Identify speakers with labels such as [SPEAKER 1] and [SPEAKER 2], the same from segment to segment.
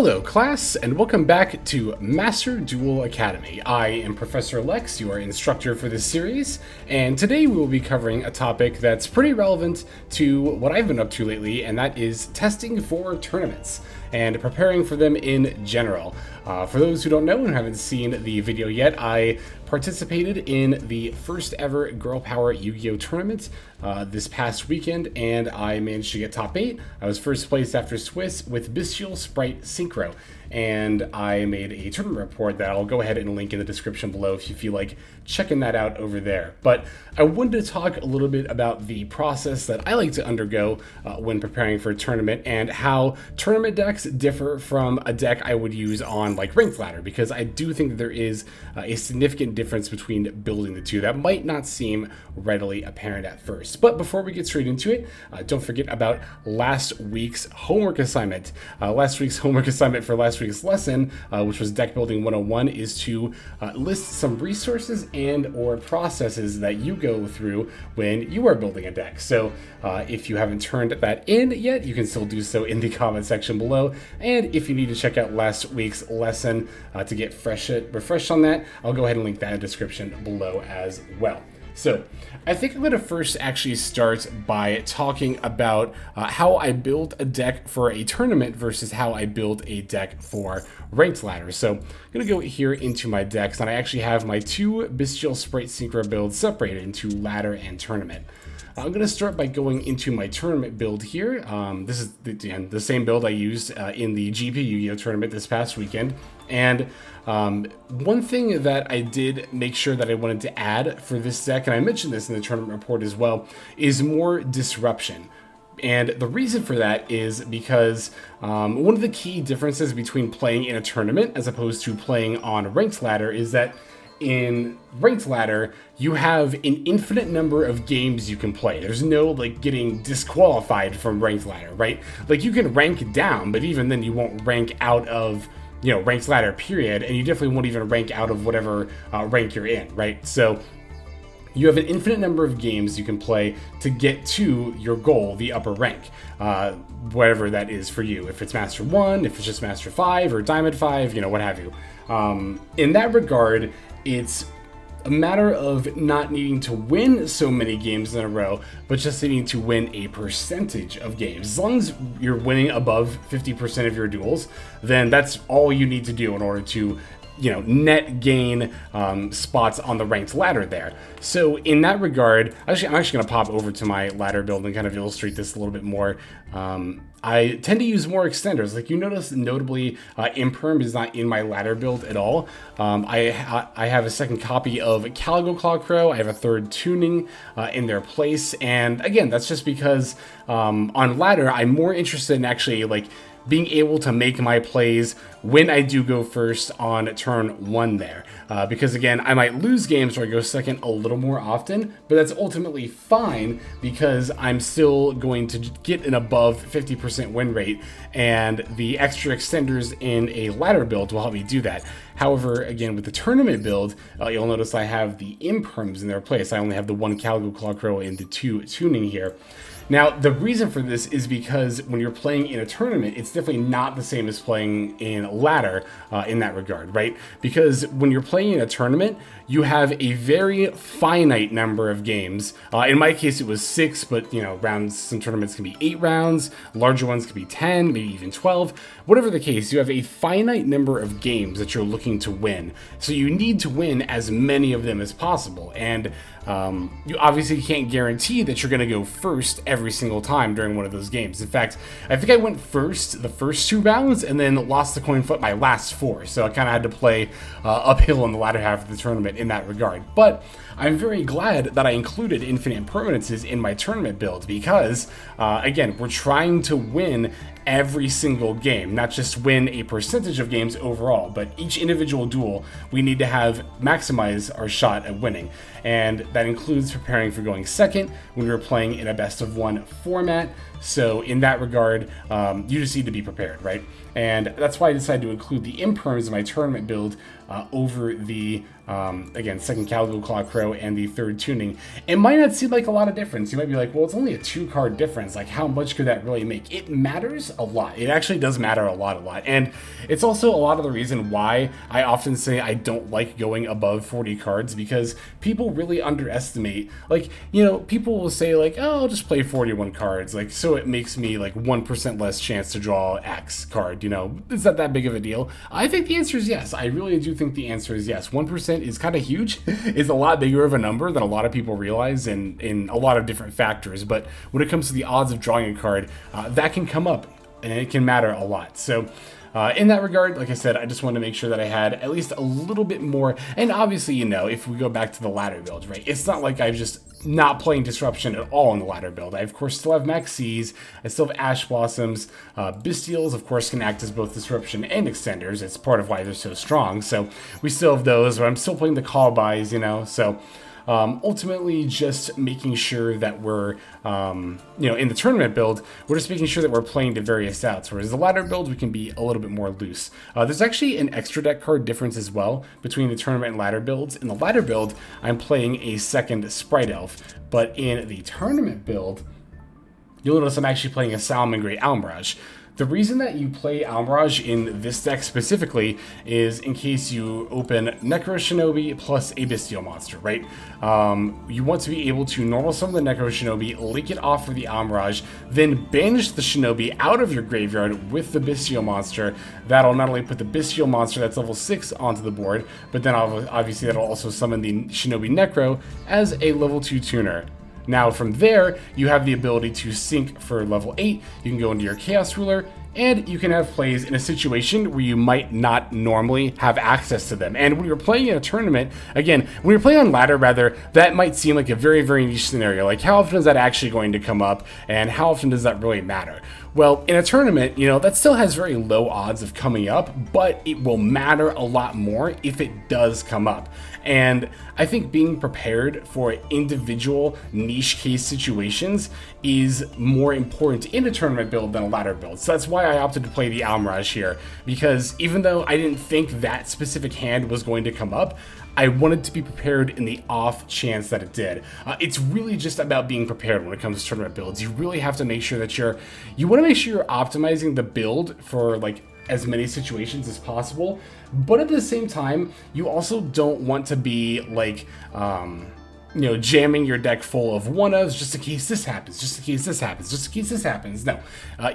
[SPEAKER 1] Hello class, and welcome back to Master Duel Academy. I am Professor Lex, your instructor for this series, and today we will be covering a topic that's pretty relevant to what I've been up to lately, and that is testing for tournaments and preparing for them in general. For those who don't know and haven't seen the video yet, I participated in the first ever Girl Power Yu-Gi-Oh! Tournament this past weekend, and I managed to get top 8. I was first place after Swiss with Bestial Sprite Synchro, and I made a tournament report that I'll go ahead and link in the description below if you feel like checking that out over there. But I wanted to talk a little bit about the process that I like to undergo when preparing for a tournament and how tournament decks differ from a deck I would use on like Ranked Ladder, because I do think that there is a significant difference between building the two that might not seem readily apparent at first. But before we get straight into it, don't forget about last week's homework assignment. Last week's homework assignment for last week's lesson, which was Deck Building 101, is to list some resources and or processes that you go through when you are building a deck. So if you haven't turned that in yet, you can still do so in the comment section below. And if you need to check out last week's lesson to get refreshed on that, I'll go ahead and link that in the description below as well. So I think I'm going to first actually start by talking about how I build a deck for a tournament versus how I build a deck for Ranked Ladder. So I'm going to go here into my decks, and I actually have my two Bestial Sprite Synchro builds separated into Ladder and Tournament. I'm going to start by going into my tournament build here. This is the same build I used in the GP Yu-Gi-Oh! Tournament this past weekend. And one thing that I did make sure that I wanted to add for this deck, and I mentioned this in the tournament report as well, is more disruption. And the reason for that is because one of the key differences between playing in a tournament as opposed to playing on Ranked Ladder is that in Ranked Ladder, you have an infinite number of games you can play. There's no like getting disqualified from Ranked Ladder, right? Like you can rank down, but even then you won't rank out of, Ranked Ladder period, and you definitely won't even rank out of whatever rank you're in, right? So you have an infinite number of games you can play to get to your goal, the upper rank, whatever that is for you. If it's Master 1, if it's just Master 5 or Diamond 5, what have you. In that regard, it's a matter of not needing to win so many games in a row, but just needing to win a percentage of games. As long as you're winning above 50% of your duels, then that's all you need to do in order to net gain spots on the Ranked Ladder there. So in that regard, I'm actually going to pop over to my ladder build and kind of illustrate this a little bit more. I tend to use more extenders. Like you notice, notably, Imperm is not in my ladder build at all. I have a second copy of Caligo Claw Crow. I have a third tuning in their place. And again, that's just because on ladder, I'm more interested in actually like being able to make my plays when I do go first on turn 1 there. Because again, I might lose games where I go second a little more often, but that's ultimately fine because I'm still going to get an above 50% win rate, and the extra extenders in a ladder build will help me do that. However, again, with the tournament build, you'll notice I have the imperms in their place. I only have the one Caligo Claw Crow and the 2 tuning here. Now, the reason for this is because when you're playing in a tournament, it's definitely not the same as playing in ladder in that regard, right? Because when you're playing in a tournament, you have a very finite number of games. In my case, it was 6, but rounds, some tournaments can be 8 rounds, larger ones can be 10, maybe even 12. Whatever the case, you have a finite number of games that you're looking to win. So you need to win as many of them as possible. And you obviously can't guarantee that you're going to go first every single time during one of those games. In fact, I think I went first the first 2 rounds and then lost the coin flip my last 4. So I kind of had to play uphill in the latter half of the tournament in that regard. But I'm very glad that I included infinite impermanences in my tournament build because, again, we're trying to win every single game, not just win a percentage of games overall, but each individual duel we need to have maximize our shot at winning. And that includes preparing for going second when we're playing in a best of 1 format. So in that regard, you just need to be prepared, right? And that's why I decided to include the imperms in my tournament build over the again, second Calico Claw Crow and the third tuning, it might not seem like a lot of difference. You might be like, well, it's only a 2-card difference. Like, how much could that really make? It matters a lot. It actually does matter a lot. And it's also a lot of the reason why I often say I don't like going above 40 cards, because people really underestimate, like, you know, people will say like, oh, I'll just play 41 cards. Like, so it makes me like 1% less chance to draw X card, you know, is that big of a deal? I think the answer is yes. I really do think the answer is yes. 1% is kind of huge. It's a lot bigger of a number than a lot of people realize in a lot of different factors. But when it comes to the odds of drawing a card, that can come up and it can matter a lot. So in that regard, like I said, I just wanted to make sure that I had at least a little bit more. And obviously, you know, if we go back to the ladder build, right, it's not like I'm just not playing Disruption at all in the ladder build. I, of course, still have Maxis. I still have Ash Blossoms. Bystials, of course, can act as both Disruption and Extenders. It's part of why they're so strong. So we still have those, but I'm still playing the Call Buys, you know, so... ultimately just making sure that we're, you know, in the tournament build, we're just making sure that we're playing to various outs, whereas the ladder build, we can be a little bit more loose. There's actually an extra deck card difference as well between the tournament and ladder builds. In the ladder build, I'm playing a second Sprite Elf, but in the tournament build, you'll notice I'm actually playing a Salamangreat Almirage. The reason that you play Almirage in this deck specifically is in case you open Necro Shinobi plus a Bystial monster, right? You want to be able to normal summon the Necro Shinobi, link it off for the Almirage, then banish the Shinobi out of your graveyard with the Bystial monster. That'll not only put the Bystial monster that's level 6 onto the board, but then obviously that'll also summon the Shinobi Necro as a level 2 tuner. Now from there, you have the ability to sync for level 8, you can go into your Chaos Ruler, and you can have plays in a situation where you might not normally have access to them. And when you're playing in a tournament, again, when you're playing on ladder rather, that might seem like a very, very niche scenario. Like, how often is that actually going to come up, and how often does that really matter? Well, in a tournament, you know, that still has very low odds of coming up, but it will matter a lot more if it does come up. And I think being prepared for individual niche case situations is more important in a tournament build than a ladder build. So that's why I opted to play the Almirage here, because even though I didn't think that specific hand was going to come up, I wanted to be prepared in the off chance that it did. It's really just about being prepared when it comes to tournament builds. You really have to make sure that you want to make sure you're optimizing the build for like as many situations as possible, but at the same time, you also don't want to be like, you know, jamming your deck full of one-ofs just in case this happens, just in case this happens, just in case this happens. No,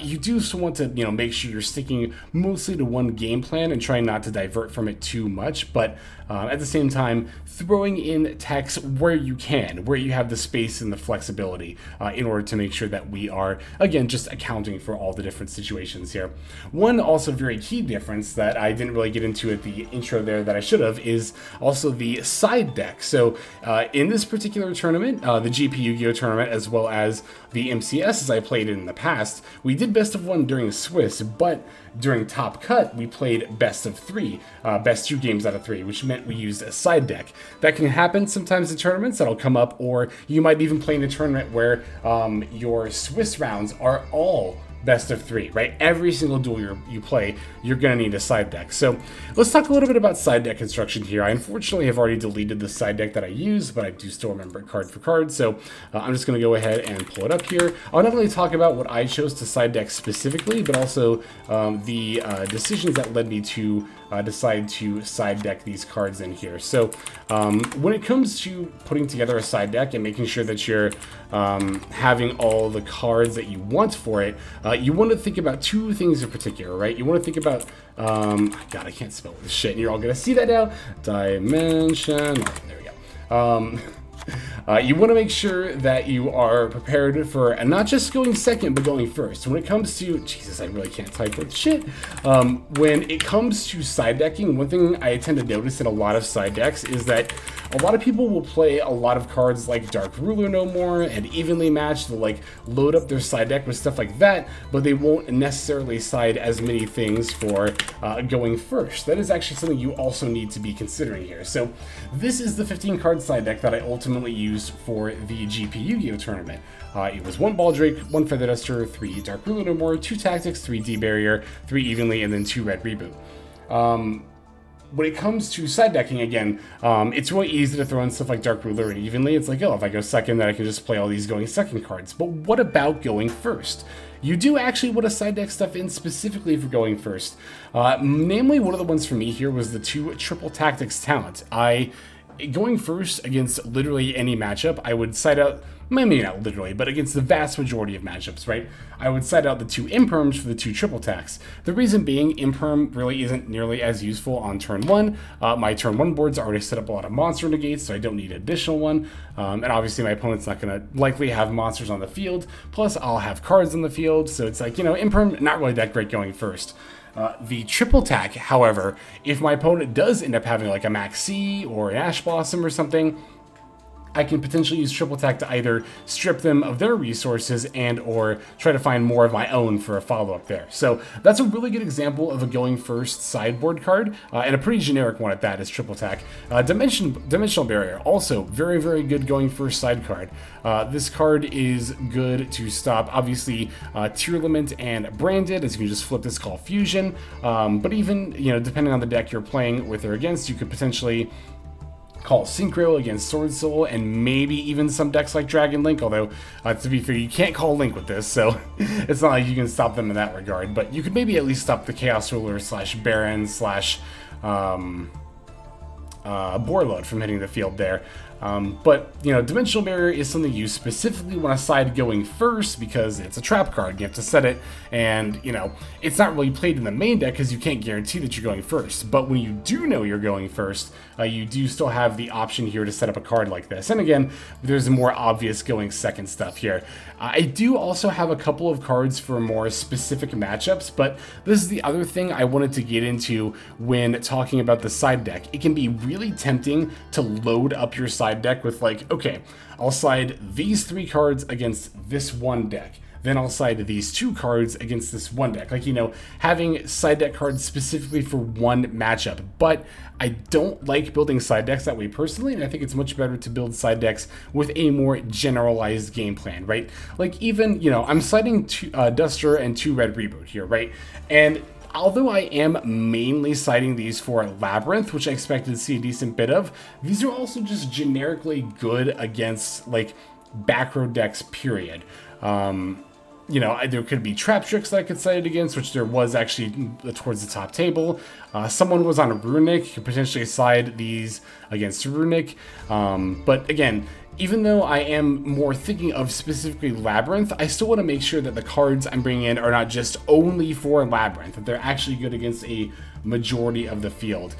[SPEAKER 1] you do want to, you know, make sure you're sticking mostly to one game plan and trying not to divert from it too much, but at the same time, throwing in techs where you can, where you have the space and the flexibility in order to make sure that we are, again, just accounting for all the different situations here. One also very key difference that I didn't really get into at the intro there that I should have is also the side deck. So in this particular tournament, the GP Yu-Gi-Oh tournament, as well as the MCSs I played in the past, we did best of 1 during Swiss, but during Top Cut, we played best of 3, best 2 games out of 3, which meant we used a side deck. That can happen sometimes in tournaments, that'll come up, or you might even play in a tournament where your Swiss rounds are all best of 3, right? Every single duel you play, you're going to need a side deck. So let's talk a little bit about side deck construction here. I unfortunately have already deleted the side deck that I use, but I do still remember it card for card. So I'm just going to go ahead and pull it up here. I'll not only talk about what I chose to side deck specifically, but also the decisions that led me to decide to side deck these cards in here. So when it comes to putting together a side deck and making sure that you're having all the cards that you want for it, you want to think about 2 things in particular, right? You want to think about, God, I can't spell this shit, and you're all going to see that now. Dimension, there we go. You want to make sure that you are prepared for, and not just going second, but going first. When it comes to, Jesus, I really can't type with shit. When it comes to side decking, one thing I tend to notice in a lot of side decks is that a lot of people will play a lot of cards like Dark Ruler No More and Evenly Matched. They'll like load up their side deck with stuff like that, but they won't necessarily side as many things for going first. That is actually something you also need to be considering here. So this is the 15 card side deck that I ultimately used for the GP Yu-Gi-Oh tournament. It was 1 Baldrake, 1 Feather Duster, 3 Dark Ruler No More, 2 Tactics, 3 D Barrier, 3 Evenly, and then 2 Red Reboot. when it comes to side decking, again, it's really easy to throw in stuff like Dark Ruler and Evenly. It's like, oh, if I go second, then I can just play all these going second cards. But what about going first? You do actually want to side deck stuff in specifically for going first. Namely, one of the ones for me here was the 2 Triple Tactics talent. Going first against literally any matchup, I would side out, maybe not literally, but against the vast majority of matchups, right? I would side out the 2 Imperms for the 2 Triple Tax. The reason being, Imperm really isn't nearly as useful on turn 1. My turn 1 board's already set up a lot of monster negates, so I don't need an additional one. And obviously my opponent's not going to likely have monsters on the field, plus I'll have cards on the field, so it's like, Imperm, not really that great going first. The triple tack, however, if my opponent does end up having like a Max C or an Ash Blossom or something, I can potentially use triple tack to either strip them of their resources and or try to find more of my own for a follow-up there. So that's a really good example of a going first sideboard card, and a pretty generic one at that is triple tack. Dimensional Barrier, also very, very good going first side card. This card is good to stop, obviously, Tearlament and Branded, as you can just flip this, call Fusion. But even, depending on the deck you're playing with or against, you could potentially call Synchro against Sword Soul, and maybe even some decks like Dragon Link, although, to be fair, you can't call Link with this, so it's not like you can stop them in that regard, but you could maybe at least stop the Chaos Ruler / Baron / Borload from hitting the field there. But, Dimensional Barrier is something you specifically want to side going first because it's a trap card. You have to set it, and, it's not really played in the main deck because you can't guarantee that you're going first. But when you do know you're going first, you do still have the option here to set up a card like this. And again, there's more obvious going second stuff here. I do also have a couple of cards for more specific matchups, but this is the other thing I wanted to get into when talking about the side deck. It can be really tempting to load up your side deck with like, okay, I'll side these 3 cards against this one deck. Then I'll side these 2 cards against this one deck. Like, having side deck cards specifically for one matchup. But I don't like building side decks that way personally, and I think it's much better to build side decks with a more generalized game plan, right? Like even, I'm citing Duster and 2 Red Reboot here, right? And although I am mainly citing these for Labyrinth, which I expected to see a decent bit of, these are also just generically good against, like, back row decks, period. There could be Trap Tricks that I could cite it against, which there was actually towards the top table. Someone was on a Runic, could potentially side these against Runic. But again, even though I am more thinking of specifically Labyrinth, I still want to make sure that the cards I'm bringing in are not just only for Labyrinth, that they're actually good against a majority of the field.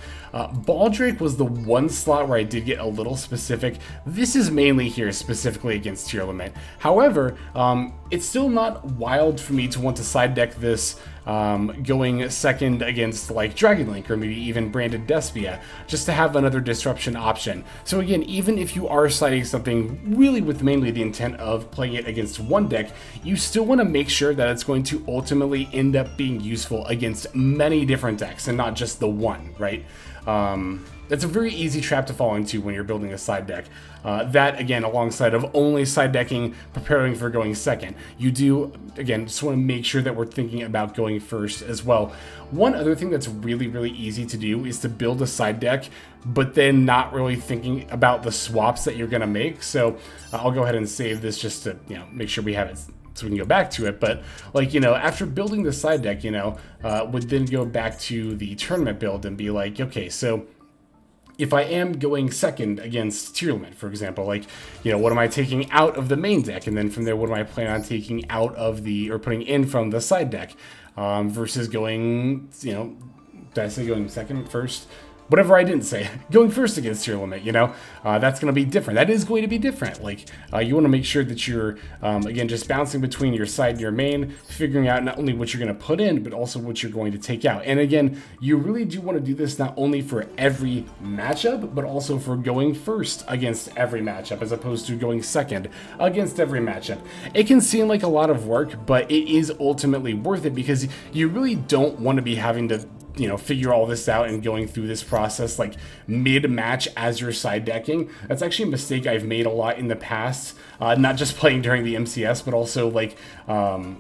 [SPEAKER 1] Baldrake was the one slot where I did get a little specific. This is mainly here specifically against Tearlament. However, it's still not wild for me to want to side deck this going second against like Dragon Link or maybe even Branded Despia, just to have another disruption option. So again, even if you are siding something really with mainly the intent of playing it against one deck, you still want to make sure that it's going to ultimately end up being useful against many different decks and not just the one, right? That's a very easy trap to fall into when you're building a side deck. That, again, alongside of only side decking, preparing for going second. You do, again, just want to make sure that we're thinking about going first as well. One other thing that's really, really easy to do is to build a side deck, but then not really thinking about the swaps that you're going to make. So I'll go ahead and save this just to, make sure we have it so we can go back to it. But like, after building the side deck, would then go back to the tournament build and be like, okay, so if I am going second against Tearlament, for example, like, what am I taking out of the main deck? And then from there, what am I planning on taking out of or putting in from the side deck? Versus going, did I say going second, first? Whatever I didn't say, going first against Tearlament, that's going to be different. That is going to be different. Like, you want to make sure that you're, again, just bouncing between your side and your main, figuring out not only what you're going to put in, but also what you're going to take out. And again, you really do want to do this not only for every matchup, but also for going first against every matchup, as opposed to going second against every matchup. It can seem like a lot of work, but it is ultimately worth it because you really don't want to be having to figure all this out and going through this process like mid-match as you're side decking. That's actually a mistake I've made a lot in the past, not just playing during the MCS, but also like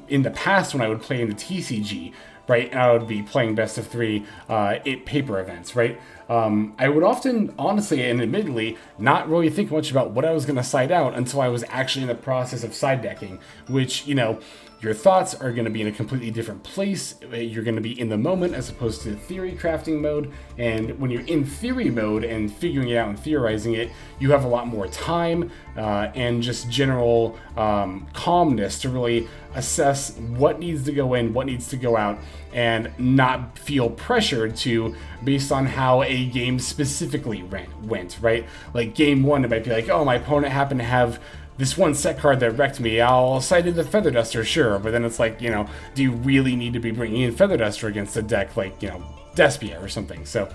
[SPEAKER 1] in the past when I would play in the TCG, right? And I would be playing best of 3 at paper events, right? I would often, honestly and admittedly, not really think much about what I was going to side out until I was actually in the process of side decking, which, your thoughts are going to be in a completely different place. You're going to be in the moment as opposed to theory crafting mode. And when you're in theory mode and figuring it out and theorizing it, you have a lot more time and just general calmness to really assess what needs to go in, what needs to go out, and not feel pressured to based on how a game specifically went, right? Like game one, it might be like, oh, my opponent happened to have this one set card that wrecked me. I'll side in the Feather Duster, sure, but then it's like, do you really need to be bringing in Feather Duster against a deck like, Despia or something? So,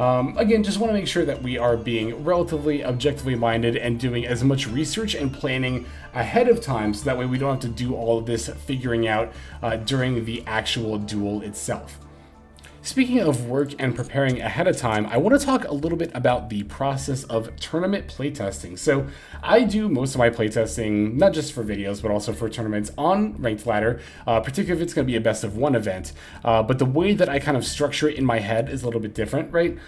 [SPEAKER 1] again, just want to make sure that we are being relatively objectively minded and doing as much research and planning ahead of time, so that way we don't have to do all of this figuring out during the actual duel itself. Speaking of work and preparing ahead of time, I want to talk a little bit about the process of tournament playtesting. So I do most of my playtesting, not just for videos, but also for tournaments on Ranked Ladder, particularly if it's going to be a best of one event. But the way that I kind of structure it in my head is a little bit different, right?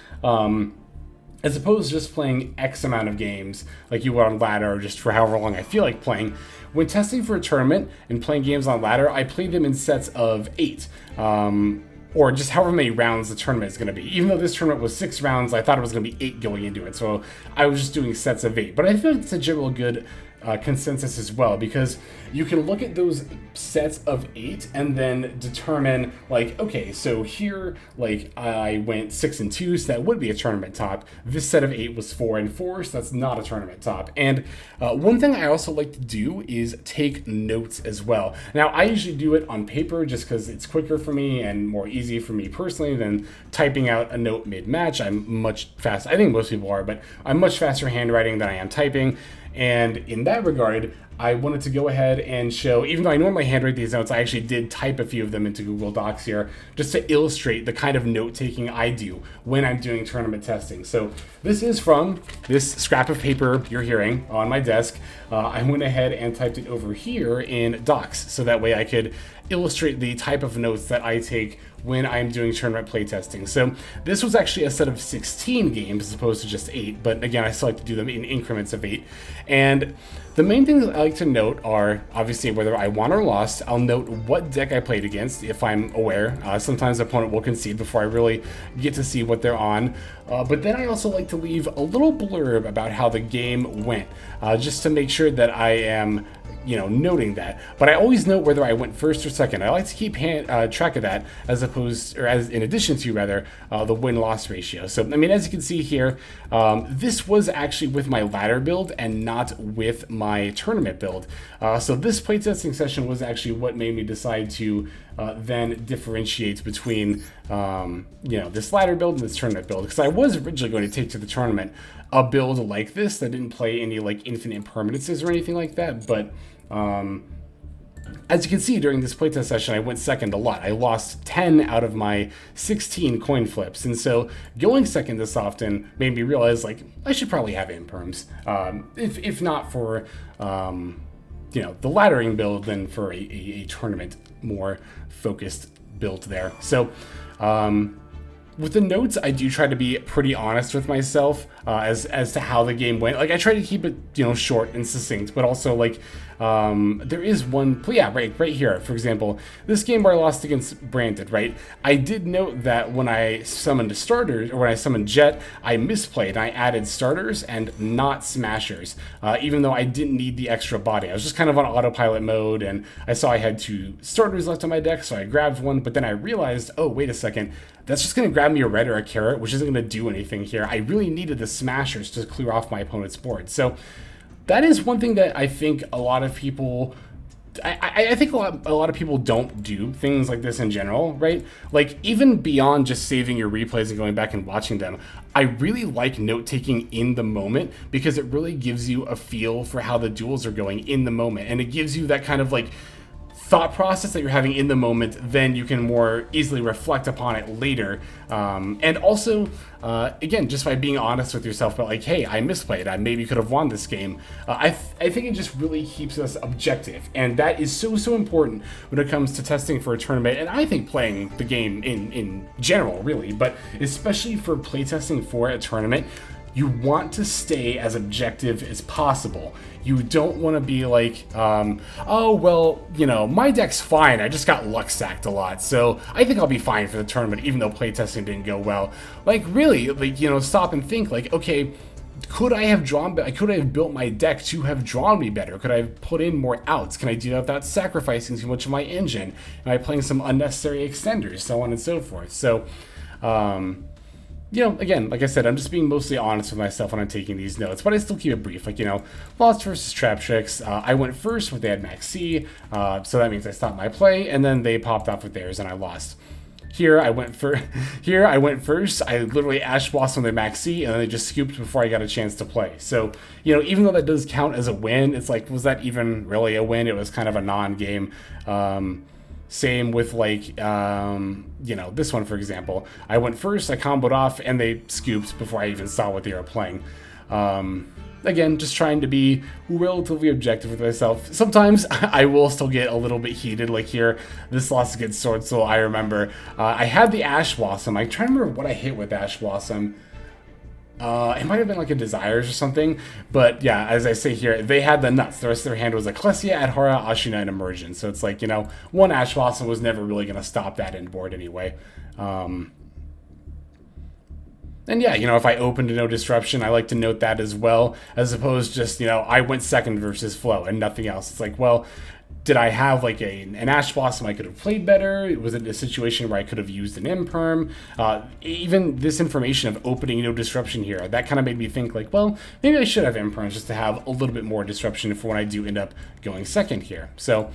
[SPEAKER 1] As opposed to just playing X amount of games like you would on Ladder, or just for however long I feel like playing. When testing for a tournament and playing games on Ladder, I play them in sets of 8. Or just however many rounds the tournament is going to be. Even though this tournament was 6 rounds, I thought it was going to be 8 going into it. So I was just doing sets of 8. But I feel like it's a general good consensus as well, because you can look at those sets of 8 and then determine, like, okay, so here, like, I went 6 and 2, so that would be a tournament top. This set of 8 was 4 and 4, so that's not a tournament top. And one thing I also like to do is take notes as well. Now, I usually do it on paper just because it's quicker for me and more easy for me personally than typing out a note mid-match. I'm much faster. I think most people are, but I'm much faster handwriting than I am typing. And in that regard, I wanted to go ahead and show, even though I normally handwrite these notes, I actually did type a few of them into Google Docs here, just to illustrate the kind of note-taking I do when I'm doing tournament testing. So this is from this scrap of paper you're hearing on my desk. I went ahead and typed it over here in Docs, so that way I could illustrate the type of notes that I take when I'm doing tournament playtesting. So this was actually a set of 16 games as opposed to just 8, but again, I still like to do them in increments of 8. And the main things I like to note are, obviously, whether I won or lost. I'll note what deck I played against, if I'm aware. Sometimes the opponent will concede before I really get to see what they're on. But then I also like to leave a little blurb about how the game went, just to make sure that I am noting that. But I always note whether I went first or second. I like to keep track of that as in addition to the win-loss ratio. So, I mean, as you can see here, this was actually with my ladder build and not with my tournament build. So this playtesting session was actually what made me decide to then differentiate between, this ladder build and this tournament build. Because I was originally going to take to the tournament a build like this that didn't play any like infinite permanences or anything like that, but as you can see, during this playtest session, I went second a lot. I lost 10 out of my 16 coin flips, and so going second this often made me realize, like, I should probably have imperms, if not for the laddering build, then for a tournament more focused build there. So with the notes, I do try to be pretty honest with myself as to how the game went. Like, I try to keep it, short and succinct, but also, like, there is one, right here, for example, this game where I lost against Branded, right? I did note that when I summoned starters, or when I summoned Jet, I misplayed, and I added starters and not smashers, even though I didn't need the extra body. I was just kind of on autopilot mode, and I saw I had 2 starters left on my deck, so I grabbed one, but then I realized, oh, wait a second, that's just going to grab me a red or a carrot, which isn't going to do anything here. I really needed the smashers to clear off my opponent's board. So that is one thing that I think a lot of people, I think a lot of people don't do things like this in general, right? Like, even beyond just saving your replays and going back and watching them, I really like note-taking in the moment, because it really gives you a feel for how the duels are going in the moment. And it gives you that kind of, like, thought process that you're having in the moment, then you can more easily reflect upon it later. And also, again, just by being honest with yourself about like, hey, I misplayed, I maybe could have won this game. I think it just really keeps us objective, and that is so important when it comes to testing for a tournament, and I think playing the game in general, really, but especially for playtesting for a tournament. You want to stay as objective as possible. You don't want to be like, oh, well, you know, my deck's fine. I just got luck stacked a lot, so I think I'll be fine for the tournament, even though playtesting didn't go well. Like, really, like, you know, stop and think, like, okay, could I have built my deck to have drawn me better? Could I have put in more outs? Can I do that without sacrificing too much of my engine? Am I playing some unnecessary extenders, so on and so forth? So, you know, again, like I said, I'm just being mostly honest with myself when I'm taking these notes, but I still keep it brief. Like, you know, Lost versus Trap Tricks, I went first with they had Max C, so that means I stopped my play, and then they popped off with theirs, and I lost. Here I went first. I literally Ash Blossomed their Max C, and then they just scooped before I got a chance to play. So, you know, even though that does count as a win, it's like, was that even really a win? It was kind of a non-game. Same with like, you know, this one, for example. I went first, I comboed off, and they scooped before I even saw what they were playing. Again, just trying to be relatively objective with myself. Sometimes I will still get a little bit heated, like here, this loss against Sword Soul, I remember. I had the Ash Blossom. I try to remember what I hit with Ash Blossom. It might have been like a Desires or something, but yeah, as I say here, they had the nuts. The rest of their hand was Ecclesia, Adhara, Ashina, and Emergence. So it's like, you know, one Ash Blossom was never really going to stop that end board anyway. And yeah, you know, if I open to no disruption, I like to note that as well, as opposed to just, you know, I went second versus flow and nothing else. It's like, well, did I have like an Ash Blossom I could have played better? Was it a situation where I could have used an Imperm? Even this information of opening no disruption here, that kind of made me think like, well, maybe I should have Imperms just to have a little bit more disruption for when I do end up going second here. So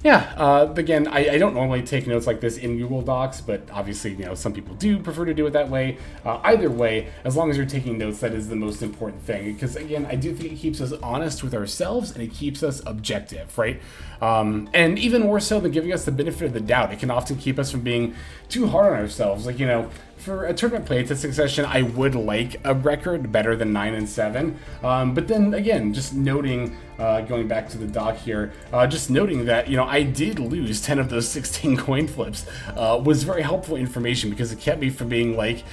[SPEAKER 1] yeah, again, I don't normally take notes like this in Google Docs, but obviously, you know, some people do prefer to do it that way. Either way, as long as you're taking notes, that is the most important thing. Because again, I do think it keeps us honest with ourselves and it keeps us objective, right? And even more so than giving us the benefit of the doubt, it can often keep us from being too hard on ourselves. Like, you know, for a tournament playtesting session, I would like a record better than 9 and 7. But then again, just noting, going back to the doc here, just noting that, you know, I did lose 10 of those 16 coin flips was very helpful information because it kept me from being like,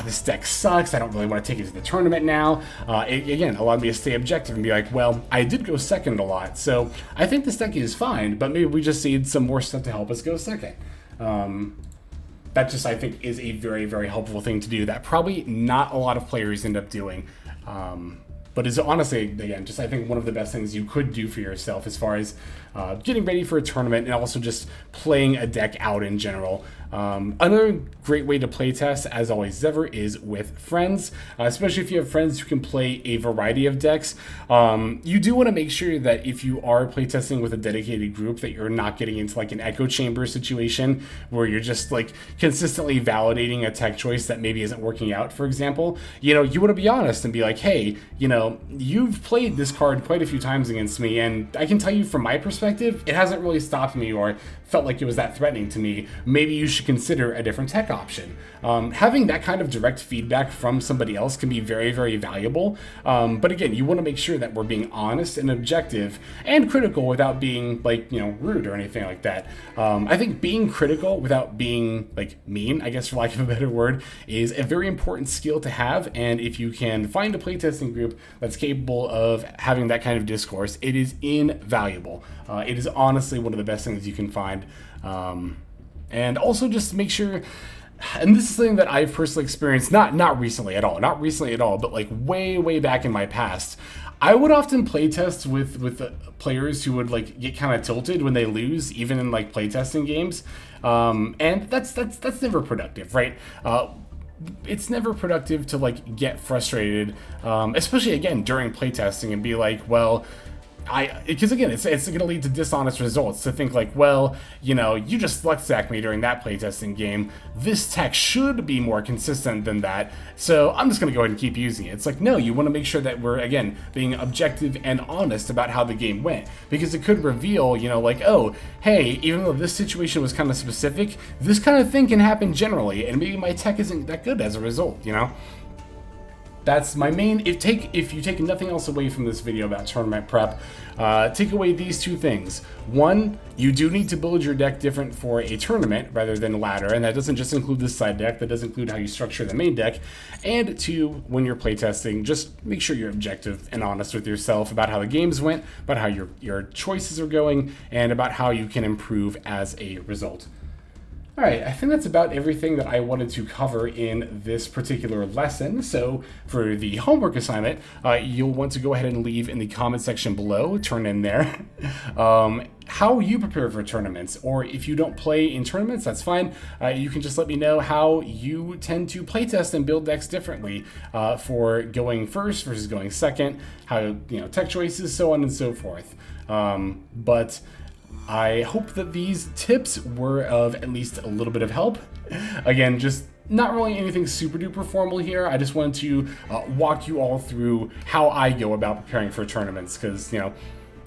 [SPEAKER 1] this deck sucks, I don't really want to take it to the tournament now. It, again, allowed me to stay objective and be like, well, I did go second a lot, so I think this deck is fine, but maybe we just need some more stuff to help us go second. That just, I think, is a very, very helpful thing to do that probably not a lot of players end up doing. But is honestly, again, just I think one of the best things you could do for yourself as far as getting ready for a tournament and also just playing a deck out in general. Another great way to play test, as always ever, is with friends, especially if you have friends who can play a variety of decks. You do want to make sure that if you are playtesting with a dedicated group that you're not getting into like an echo chamber situation where you're just like consistently validating a tech choice that maybe isn't working out, for example. You know, you want to be honest and be like, hey, you know, you've played this card quite a few times against me, and I can tell you from my perspective, it hasn't really stopped me or felt like it was that threatening to me. Maybe you should consider a different tech option. Having that kind of direct feedback from somebody else can be very, very valuable. But again, you want to make sure that we're being honest and objective and critical without being like, you know, rude or anything like that. I think being critical without being like mean, I guess for lack of a better word, is a very important skill to have. And if you can find a playtesting group that's capable of having that kind of discourse, it is invaluable. It is honestly one of the best things you can find. And also just make sure, and this is something that I've personally experienced, not recently at all, but like way back in my past. I would often playtest with players who would like get kind of tilted when they lose, even in like playtesting games, and that's never productive, right? It's never productive to like get frustrated, especially again during playtesting and be like, well, because again, it's going to lead to dishonest results to think like, well, you know, you just luck stacked me during that playtesting game. This tech should be more consistent than that, so I'm just going to go ahead and keep using it. It's like, no, you want to make sure that we're, again, being objective and honest about how the game went, because it could reveal, you know, like, oh, hey, even though this situation was kind of specific, this kind of thing can happen generally, and maybe my tech isn't that good as a result, you know? That's my main, if you take nothing else away from this video about tournament prep, take away these two things. One, you do need to build your deck different for a tournament rather than ladder, and that doesn't just include the side deck, that does include how you structure the main deck. And two, when you're playtesting, just make sure you're objective and honest with yourself about how the games went, about how your choices are going, and about how you can improve as a result. Alright, I think that's about everything that I wanted to cover in this particular lesson. So for the homework assignment, you'll want to go ahead and leave in the comment section below, turn in there, how you prepare for tournaments. Or if you don't play in tournaments, that's fine. You can just let me know how you tend to playtest and build decks differently for going first versus going second, how, you know, tech choices, so on and so forth. But I hope that these tips were of at least a little bit of help. Again, just not really anything super duper formal here. I just wanted to walk you all through how I go about preparing for tournaments, because, you know,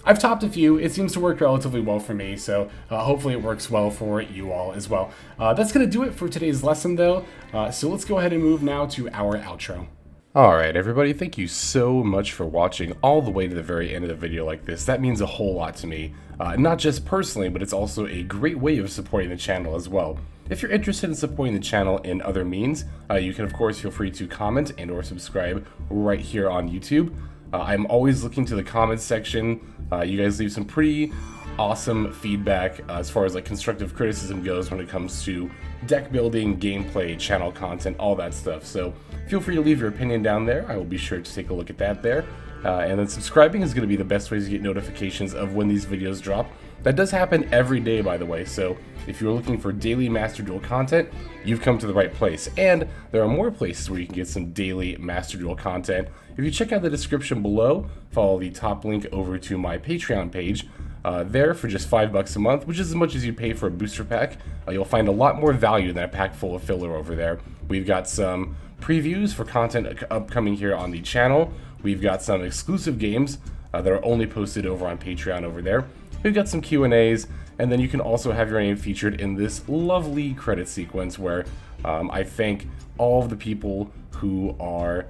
[SPEAKER 1] I've topped a few. It seems to work relatively well for me, so hopefully it works well for you all as well. That's going to do it for today's lesson, though. So let's go ahead and move now to our outro. Alright everybody, thank you so much for watching all the way to the very end of the video like this. That means a whole lot to me. Not just personally, but it's also a great way of supporting the channel as well. If you're interested in supporting the channel in other means, you can of course feel free to comment and or subscribe right here on YouTube. I'm always looking to the comments section. You guys leave some pretty awesome feedback as far as like constructive criticism goes when it comes to deck building, gameplay, channel content, all that stuff. So feel free to leave your opinion down there. I will be sure to take a look at that there. And then subscribing is going to be the best way to get notifications of when these videos drop. That does happen every day, by the way, so if you're looking for daily Master Duel content, you've come to the right place. And there are more places where you can get some daily Master Duel content. If you check out the description below, follow the top link over to my Patreon page. There for just $5 a month, which is as much as you pay for a booster pack. You'll find a lot more value than a pack full of filler over there. We've got some previews for content upcoming here on the channel. We've got some exclusive games that are only posted over on Patreon over there. We've got some Q&As, and then you can also have your name featured in this lovely credit sequence where I thank all of the people who are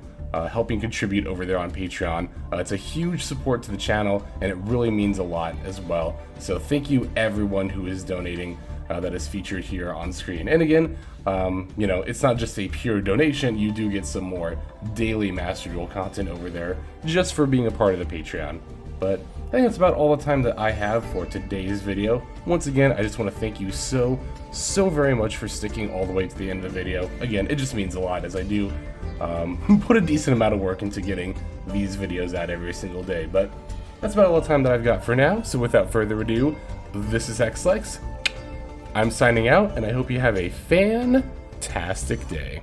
[SPEAKER 1] helping contribute over there on Patreon. It's a huge support to the channel, and it really means a lot as well. So thank you everyone who is donating that is featured here on screen. And again, you know, it's not just a pure donation, you do get some more daily Master Duel content over there just for being a part of the Patreon. But I think that's about all the time that I have for today's video. Once again, I just want to thank you so very much for sticking all the way to the end of the video. Again, it just means a lot, as I do put a decent amount of work into getting these videos out every single day. But that's about all the time that I've got for now, so without further ado, this is XLex. I'm signing out, and I hope you have a fantastic day.